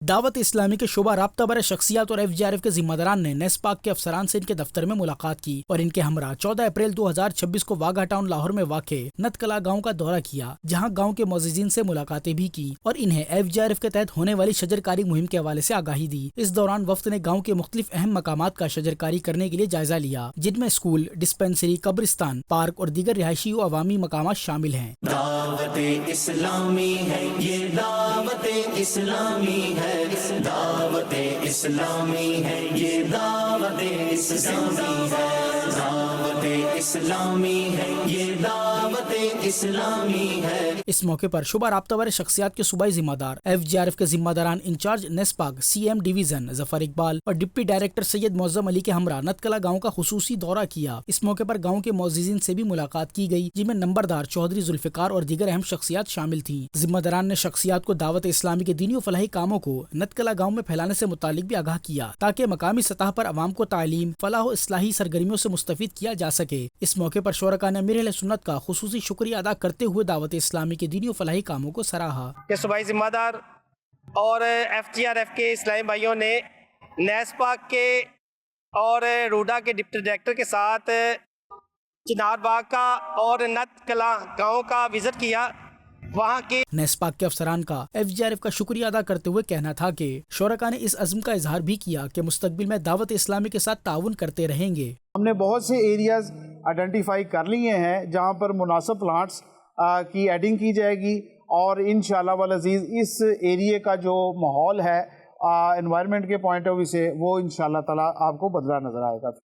دعوت اسلامی کے شعبہ رابطہ برائے شخصیات اور FGRF کے ذمہ داران نے نیسپاک کے افسران سے ان کے دفتر میں ملاقات کی اور ان کے ہمراہ 14 اپریل 2026 کو واگا ٹاؤن لاہور میں واقع نت کلا گاؤں کا دورہ کیا، جہاں گاؤں کے معززین سے ملاقاتیں بھی کی اور انہیں FGRF کے تحت ہونے والی شجرکاری مہم کے حوالے سے آگاہی دی۔ اس دوران وفد نے گاؤں کے مختلف اہم مقامات کا شجرکاری کرنے کے لیے جائزہ لیا، جن میں اسکول، ڈسپنسری، قبرستان، پارک اور دیگر رہائشی و عوامی مقامات شامل ہیں۔ دعوت اسلامی ہے یہ، دعوت اسلامی ہے، دعوت اسلامی ہے یہ، دعوت اسلامی ہے، دعوت اسلامی ہے یہ، دعوت اسلامی ہے۔ اس موقع پر شعبہ رابطہ برائے شخصیات کے صوبائی ذمہ دار، FGRF کے ذمہ داران انچارج نیسپاک CM ڈویژن ظفر اقبال اور ڈپٹی ڈائریکٹر سید معظم علی کے ہمراہ نت کلا گاؤں کا خصوصی دورہ کیا۔ اس موقع پر گاؤں کے معززین سے بھی ملاقات کی گئی، جن میں نمبردار چودھری ذوالفقار اور دیگر اہم شخصیات شامل تھیں۔ ذمہ داران نے شخصیات کو دعوت اسلامی کے دینی و فلاحی کاموں کو نت کلا گاؤں میں پھیلانے سے متعلق بھی آگاہ کیا، تاکہ مقامی سطح پر عوام کو تعلیم، فلاح و اصلاحی سرگرمیوں سے مستفید کیا جا سکے۔ اس موقع پر شرکاء نے امیر اہل سنت کا خصوصی شکریہ ادا کرتے ہوئے دعوت اسلامی کے دینی و فلاحی کاموں کو سراہا۔ کہ صوبائی ذمہ دار اور FGRF کے اسلامی بھائیوں نے نیسپاک کے اور روڈا کے ڈپٹی ڈائریکٹر کے ساتھ چنار باغ کا اور نت کلا گاؤں کا وزٹ کیا۔ وہاں کے نیسپاک کے افسران کا FGRF کا شکریہ ادا کرتے ہوئے کہنا تھا کہ شرکاء نے اس عزم کا اظہار بھی کیا کہ مستقبل میں دعوت اسلامی کے ساتھ تعاون کرتے رہیں گے۔ ہم نے بہت سے ایریاز آئیڈینٹیفائی کر لیے ہیں جہاں پر مناسب پلانٹس کی ایڈنگ کی جائے گی، اور انشاءاللہ والعزیز اس ایریے کا جو ماحول ہے انوائرمنٹ کے پوائنٹ آف ویو سے وہ انشاءاللہ تعالی آپ کو بدلہ نظر آئے گا۔